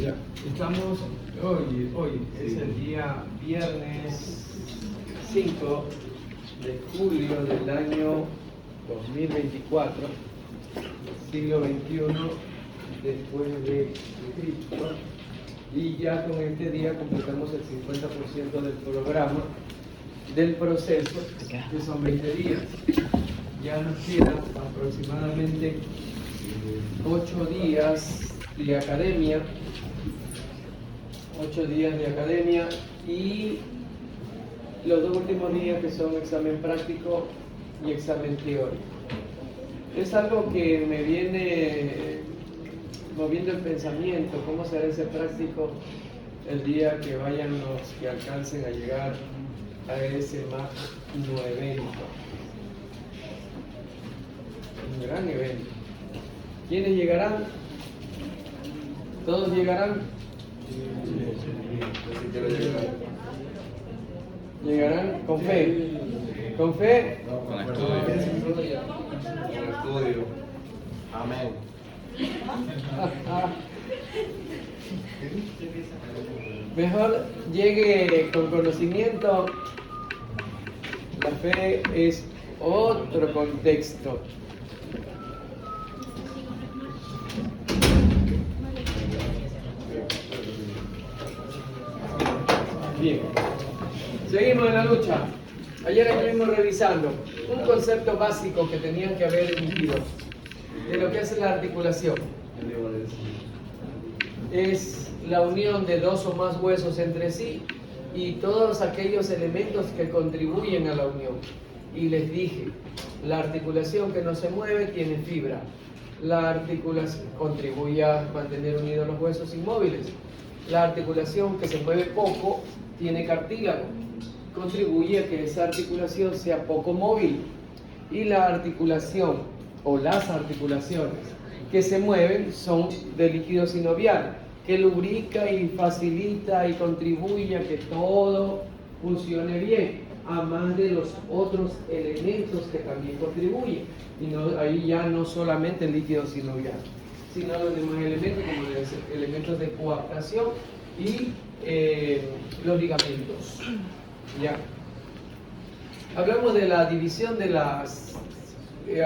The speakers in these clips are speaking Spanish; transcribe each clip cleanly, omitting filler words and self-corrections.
Ya, estamos hoy es el día viernes 5 de julio del año 2024, siglo XXI después de Cristo, y ya con este día completamos el 50% del programa, del proceso, que son 20 días. Ya nos quedan aproximadamente 8 días de academia, 8 días de academia y los 2 últimos días que son examen práctico y examen teórico. Es algo que me viene moviendo el pensamiento, cómo será ese práctico el día que vayan los que alcancen a llegar a ese magno evento. Un gran evento. ¿Quiénes llegarán? ¿Todos llegarán? ¿Llegarán con fe? ¿Con fe? Con estudio. Con estudio. Amén. Mejor llegue con conocimiento. La fe es otro contexto. Bien, seguimos en la lucha. Ayer estuvimos revisando un concepto básico que tenían que haber emitido de lo que es la articulación. Es la unión de dos o más huesos entre sí y todos aquellos elementos que contribuyen a la unión. Y les dije, la articulación que no se mueve tiene fibra. La articulación contribuye a mantener unidos los huesos inmóviles. La articulación que se mueve poco tiene cartílago, contribuye a que esa articulación sea poco móvil. Y la articulación o las articulaciones que se mueven son de líquido sinovial, que lubrica y facilita y contribuye a que todo funcione bien, a más de los otros elementos que también contribuyen. Y no, ahí ya no solamente el líquido sinovial, sino los demás elementos como los elementos de coaptación y los ligamentos. Ya. Hablamos de la división de las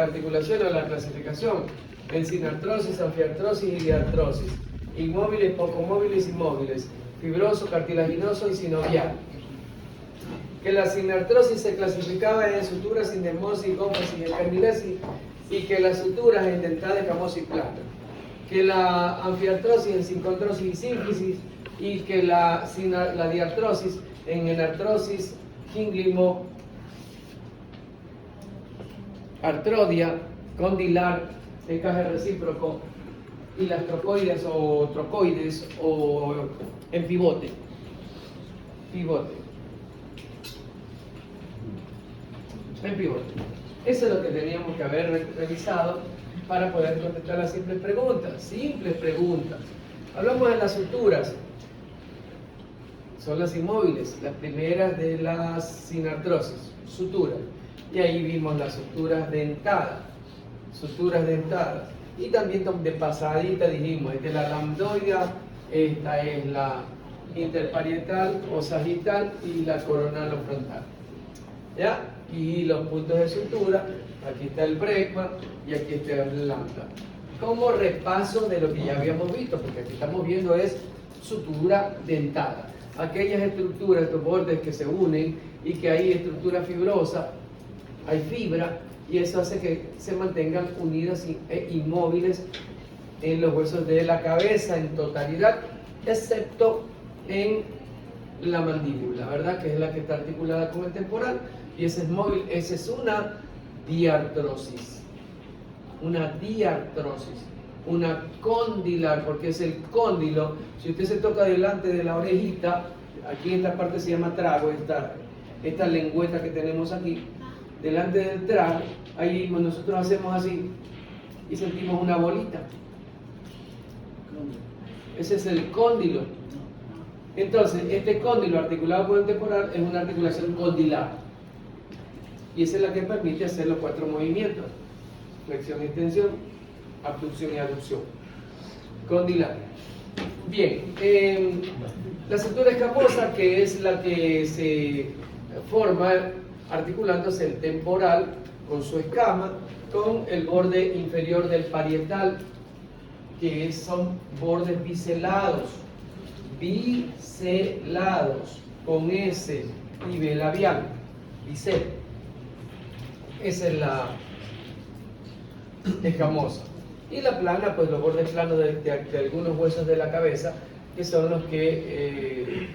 articulaciones o la clasificación en sinartrosis, anfiartrosis y diartrosis, inmóviles, poco móviles y móviles, fibroso, cartilaginoso y sinovial. Que la sinartrosis se clasificaba en suturas, sindesmosis, gómosis y epidermilesis, y que las suturas en dentada, escamosa y plana. Que la anfiartrosis en sincondrosis y sínfisis, y que la diartrosis en enartrosis, gínglimo, artrodia, condilar, encaje recíproco, y las trocoides o trocoides o en pivote. En pivote. Eso es lo que teníamos que haber revisado para poder contestar las simples preguntas. Hablamos de las suturas. Son las inmóviles, las primeras de las sinartrosis, suturas. Y ahí vimos las suturas dentadas. Y también de pasadita dijimos, esta es la lambdoidea, esta es la interparietal o sagital y la coronal o frontal. ¿Ya? Y los puntos de sutura, aquí está el brecma y aquí está el lambda. Como repaso de lo que ya habíamos visto, porque aquí estamos viendo es sutura dentada. Aquellas estructuras, estos bordes que se unen y que hay estructura fibrosa, hay fibra, y eso hace que se mantengan unidas e inmóviles en los huesos de la cabeza en totalidad, excepto en la mandíbula, ¿verdad? Que es la que está articulada con el temporal, y ese es móvil. Esa es una diartrosis. Una condilar, porque es el cóndilo. Si usted se toca delante de la orejita, aquí en esta parte se llama trago, esta lengüeta que tenemos aquí, delante del trago, ahí nosotros hacemos así y sentimos una bolita. Ese es el cóndilo. Entonces, este cóndilo articulado por el temporal es una articulación condilar. Y esa es la que permite hacer los 4 movimientos: flexión, extensión, abducción y aducción. Condilar. Bien, la estructura escamosa, que es la que se forma articulándose el temporal con su escama, con el borde inferior del parietal, que son bordes biselados, con S, y B labial, bisel. Esa es la escamosa. Y la plana, pues los bordes planos de algunos huesos de la cabeza, que son los que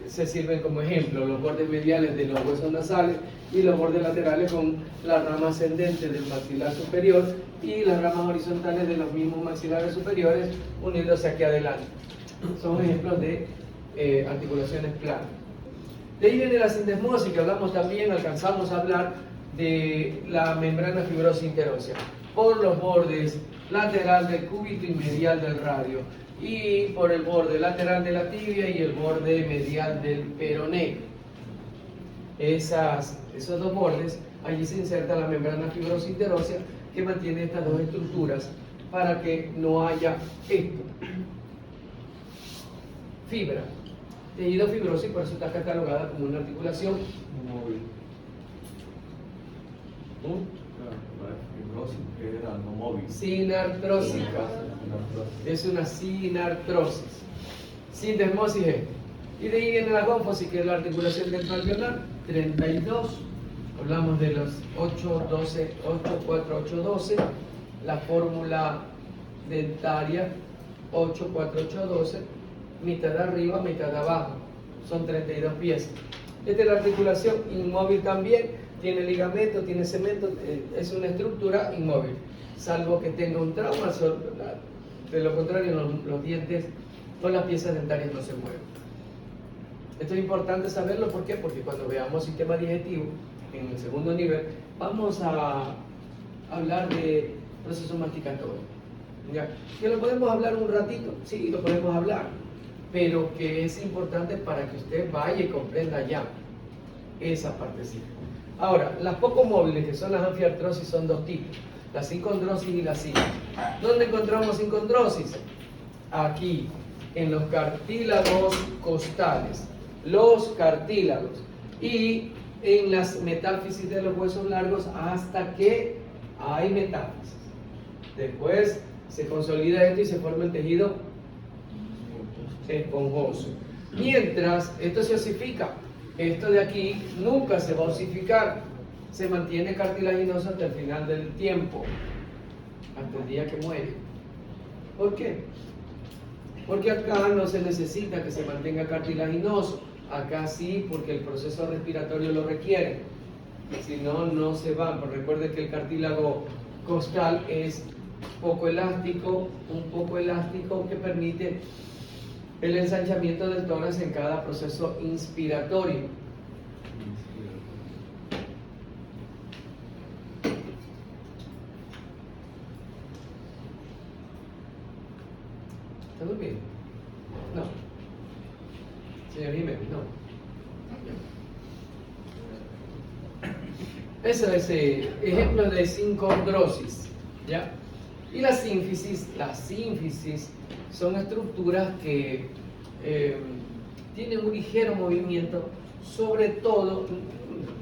se sirven como ejemplo, los bordes mediales de los huesos nasales y los bordes laterales con la rama ascendente del maxilar superior y las ramas horizontales de los mismos maxilares superiores uniéndose aquí adelante. Son ejemplos de articulaciones planas. De ahí viene la sindesmosis, que hablamos también, alcanzamos a hablar de la membrana fibrosa interósea por los bordes lateral del cúbito y medial del radio, y por el borde lateral de la tibia y el borde medial del peroné. Esos dos bordes, allí se inserta la membrana fibrosa interósea que mantiene estas dos estructuras para que no haya esto. Fibra, tejido fibroso, y por eso está catalogada como una articulación móvil. Era no móvil. Sinartrósica. Es una sinartrosis. Sindesmosis es. Y de ahí viene la gónfosis, que es la articulación dental-alveolar. 32. Hablamos de los 8, 12, 8, 4, 8, 12. La fórmula dentaria 8, 4, 8, 12. Mitad de arriba, mitad de abajo. Son 32 piezas. Esta es la articulación inmóvil también. Tiene ligamento, tiene cemento, es una estructura inmóvil, salvo que tenga un trauma. De lo contrario, los dientes o las piezas dentarias no se mueven. Esto es importante saberlo, ¿por qué? Porque cuando veamos sistema digestivo en el segundo nivel, vamos a hablar de proceso masticatorio. ¿Ya? ¿Que lo podemos hablar un ratito? Sí, lo podemos hablar, pero que es importante para que usted vaya y comprenda ya esa partecita. Ahora, las poco móviles, que son las anfiartrosis, son dos tipos: la sincondrosis y la sin. ¿Dónde encontramos sincondrosis? Aquí, en los cartílagos costales, los cartílagos, y en las metáfisis de los huesos largos hasta que hay metáfisis. Después se consolida esto y se forma el tejido esponjoso. Mientras esto se osifica, esto de aquí nunca se va a osificar, se mantiene cartilaginoso hasta el final del tiempo, hasta el día que muere. ¿Por qué? Porque acá no se necesita que se mantenga cartilaginoso, acá sí, porque el proceso respiratorio lo requiere, si no, no se va. Pero recuerde que el cartílago costal es poco elástico, un poco elástico, que permite el ensanchamiento del tórax en cada proceso inspiratorio. ¿Está durmiendo? No. Señor Jiménez, no. Ese es ejemplo de sincondrosis, ¿ya? Y la sínfisis son estructuras que tienen un ligero movimiento, sobre todo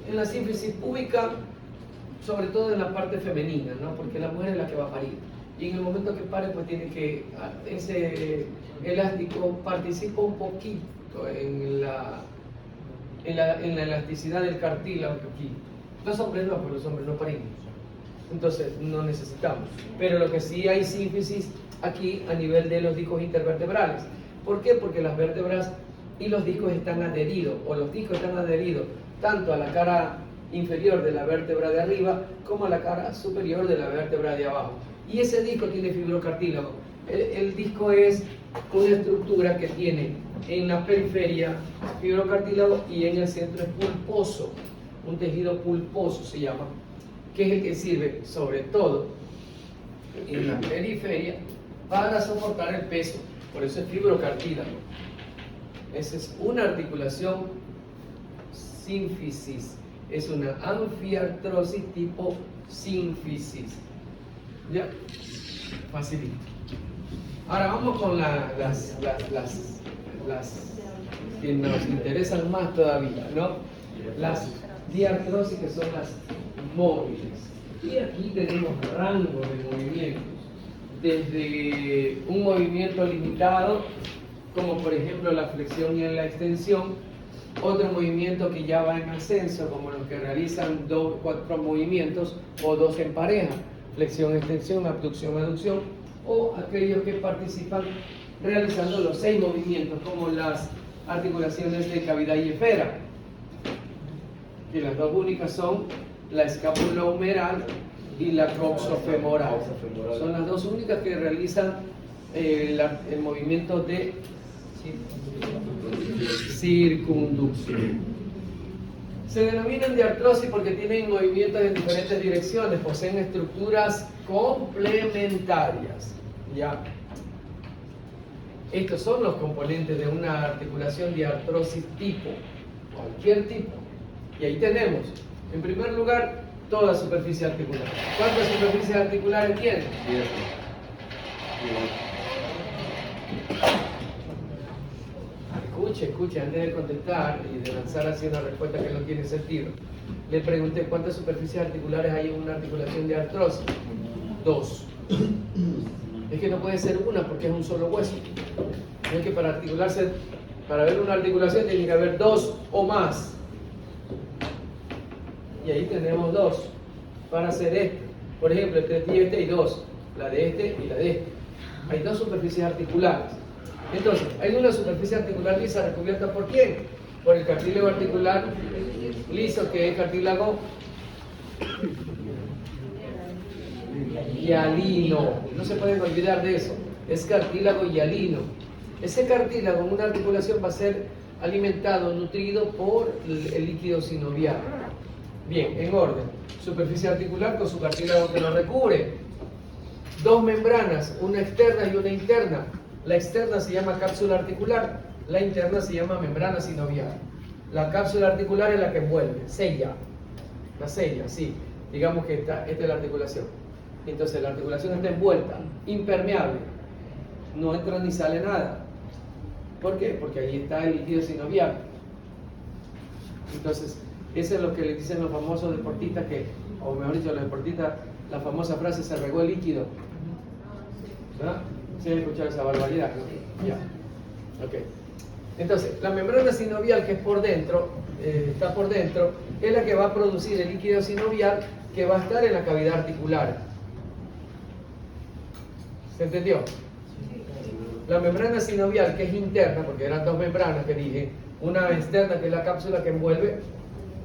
en la sínfisis púbica, sobre todo en la parte femenina, ¿no? Porque la mujer es la que va a parir, y en el momento que pare, pues tiene que, ese elástico participa un poquito en la elasticidad del cartílago aquí. Los hombres no, porque los hombres no parimos, entonces no necesitamos. Pero lo que sí hay sínfisis aquí a nivel de los discos intervertebrales. ¿Por qué? Porque las vértebras y los discos están adheridos, o los discos están adheridos tanto a la cara inferior de la vértebra de arriba como a la cara superior de la vértebra de abajo. Y ese disco tiene fibrocartílago. El disco es una estructura que tiene en la periferia fibrocartílago y en el centro es pulposo, un tejido pulposo se llama, que es el que sirve sobre todo en la periferia para soportar el peso. Por eso es fibrocartílago. Esa es una articulación sínfisis, es una anfiartrosis tipo sínfisis. ¿Ya? Facilito. Ahora vamos con las que nos interesan más todavía, ¿no? Las diartrosis, que son las móviles. Y aquí tenemos rango de movimientos, desde un movimiento limitado, como por ejemplo la flexión y la extensión, otro movimiento que ya va en ascenso, como los que realizan 4 movimientos o 2 en pareja, flexión, extensión, abducción, aducción, o aquellos que participan realizando los 6 movimientos, como las articulaciones de cavidad y esfera, que las dos únicas son la escápula humeral y la coxofemoral. Son las dos únicas que realizan el movimiento de circunducción. Se denominan diartrosis porque tienen movimientos en diferentes direcciones, poseen estructuras complementarias. ¿Ya? Estos son los componentes de una articulación diartrosis tipo, cualquier tipo. Y ahí tenemos, en primer lugar, toda superficie articular. ¿Cuántas superficies articulares tiene? 10. Escuche, antes de contestar y de lanzar así una respuesta que no tiene sentido. Le pregunté cuántas superficies articulares hay en una articulación de artrosis. 2. Es que no puede ser una porque es un solo hueso. Es que para articularse, para ver una articulación tiene que haber 2 o más. Y ahí tenemos 2 para hacer esto. Por ejemplo, entre este y este hay 2, la de este y la de este. Hay 2 superficies articulares. Entonces, hay una superficie articular lisa recubierta ¿por quién? Por el cartílago articular liso, que es cartílago hialino. No se pueden olvidar de eso. Es cartílago hialino. Ese cartílago en una articulación va a ser alimentado, nutrido por el líquido sinovial. Bien, en orden. Superficie articular con su cartílago que lo recubre. 2 membranas, una externa y una interna. La externa se llama cápsula articular, la interna se llama membrana sinovial. La cápsula articular es la que envuelve, sella. La sella, sí. Digamos que esta es la articulación. Entonces la articulación está envuelta, impermeable. No entra ni sale nada. ¿Por qué? Porque ahí está el líquido sinovial. Entonces, eso es lo que le dicen los famosos deportistas o mejor dicho, los deportistas, la famosa frase, se regó el líquido. ¿Verdad? ¿Sí han escuchado esa barbaridad? ¿No? Ya. Ok. Entonces, la membrana sinovial que es por dentro, está por dentro, es la que va a producir el líquido sinovial que va a estar en la cavidad articular. ¿Se entendió? La membrana sinovial que es interna, porque eran 2 membranas que dije, una externa que es la cápsula que envuelve,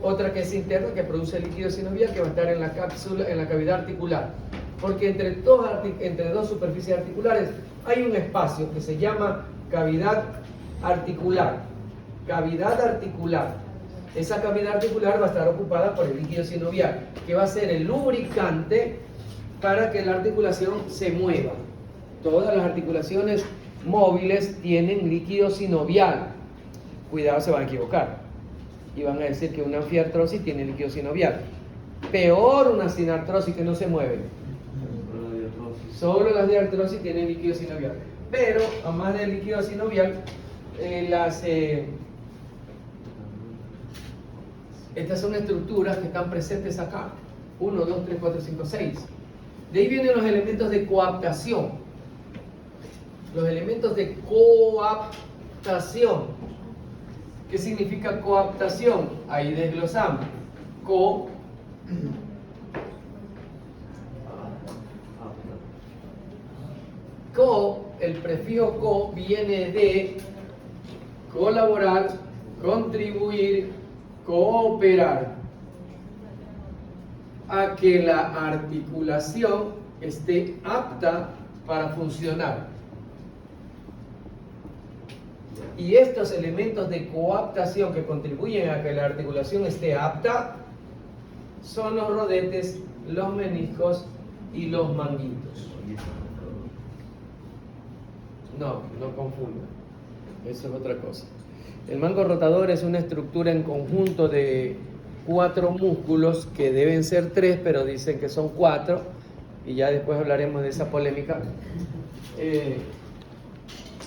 otra que es interna que produce el líquido sinovial que va a estar en la cápsula, en la cavidad articular. Porque entre 2 superficies articulares hay un espacio que se llama cavidad articular. Cavidad articular. Esa cavidad articular va a estar ocupada por el líquido sinovial, que va a ser el lubricante para que la articulación se mueva. Todas las articulaciones móviles tienen líquido sinovial. Cuidado, se van a equivocar. Y van a decir que una anfiartrosis tiene líquido sinovial. Peor una sinartrosis que no se mueve. Solo las diartrosis tienen líquido sinovial. Pero, además del líquido sinovial, estas son estructuras que están presentes acá. 1, 2, 3, 4, 5, 6. De ahí vienen los elementos de coaptación. Los elementos de coaptación. ¿Qué significa coaptación? Ahí desglosamos. El prefijo co viene de colaborar, contribuir, cooperar a que la articulación esté apta para funcionar. Y estos elementos de coaptación que contribuyen a que la articulación esté apta son los rodetes, los meniscos y los manguitos. No confundan. Eso es otra cosa. El mango rotador es una estructura en conjunto de 4 músculos que deben ser 3, pero dicen que son 4, y ya después hablaremos de esa polémica.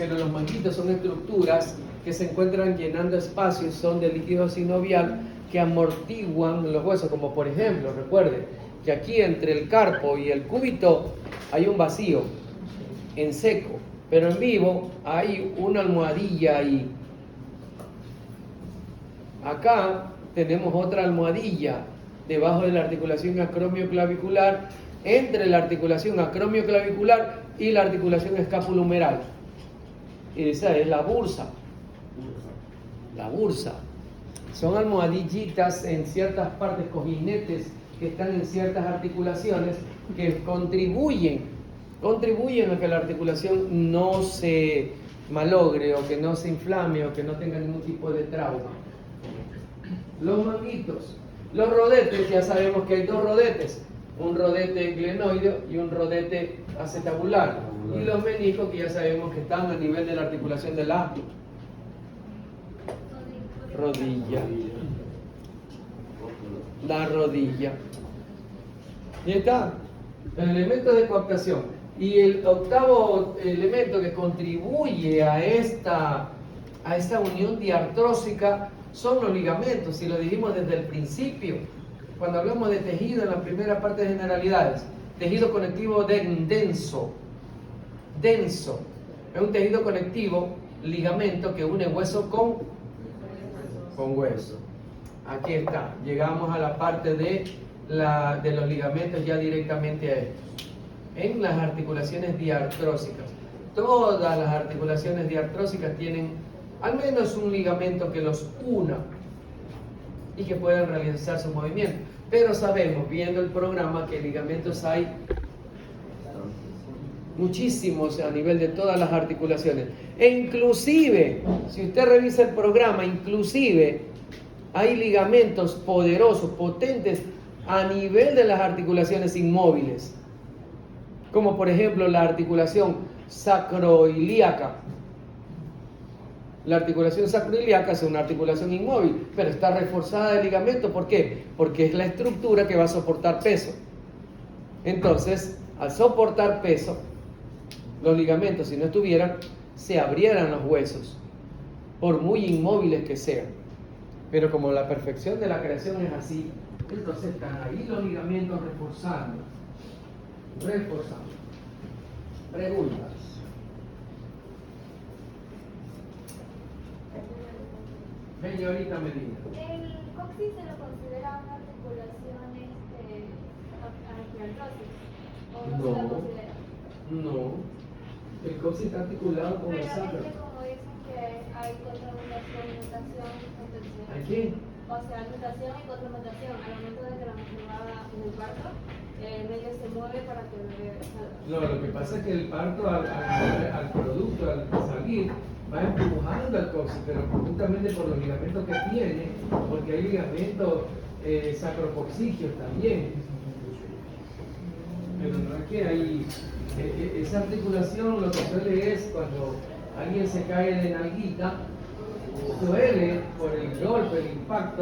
pero los manguitos son estructuras que se encuentran llenando espacios, son de líquido sinovial que amortiguan los huesos, como por ejemplo, recuerde que aquí entre el carpo y el cúbito hay un vacío en seco, pero en vivo hay una almohadilla ahí. Acá tenemos otra almohadilla debajo de la articulación acromioclavicular, entre la articulación acromioclavicular y la articulación escapulohumeral. Esa es la bursa. La bursa. Son almohadillitas en ciertas partes, cojinetes que están en ciertas articulaciones que contribuyen a que la articulación no se malogre o que no se inflame o que no tenga ningún tipo de trauma. Los manguitos. Los rodetes, ya sabemos que hay dos rodetes, un rodete glenoideo y un rodete acetabular. Y los meniscos, que ya sabemos que están a nivel de la articulación de la rodilla. La rodilla. Y está, el elemento de coaptación. Y el octavo elemento que contribuye a esta unión diartrósica son los ligamentos, y lo dijimos desde el principio, cuando hablamos de tejido en la primera parte de generalidades. Tejido conectivo denso. Es un tejido conectivo, ligamento que une hueso con hueso. Aquí está, llegamos a la parte de los ligamentos ya directamente a estos. En las articulaciones diartrósicas, todas las articulaciones diartrósicas tienen al menos un ligamento que los una y que puedan realizar su movimiento. Pero sabemos, viendo el programa, que ligamentos hay muchísimos a nivel de todas las articulaciones. E inclusive, si usted revisa el programa, inclusive hay ligamentos poderosos, potentes a nivel de las articulaciones inmóviles, como por ejemplo la articulación sacroiliaca. La articulación sacroiliaca es una articulación inmóvil, pero está reforzada de ligamento. ¿Por qué? Porque es la estructura que va a soportar peso. Entonces, al soportar peso, los ligamentos, si no estuvieran, se abrieran los huesos, por muy inmóviles que sean. Pero como la perfección de la creación es así, entonces están ahí los ligamentos reforzando. Preguntas. Señorita Medina. ¿El coxis se lo considera una articulación artrosis? ¿O no se la considera? No. El coxis está articulado con el Pero sacro. es que como dicen que hay contramutación, mutación, entonces... ¿Hay qué? O sea, mutación y contramutación. Al momento de que la mujer va en el parto, medio se mueve para que el bebé salga. No, lo que pasa es que el parto al producto, al salir, va empujando al coxis, pero justamente por los ligamentos que tiene, porque hay ligamentos sacrocoxigios también. Pero no es que hay esa articulación, lo que suele es cuando alguien se cae de nalguita, duele por el golpe, el impacto.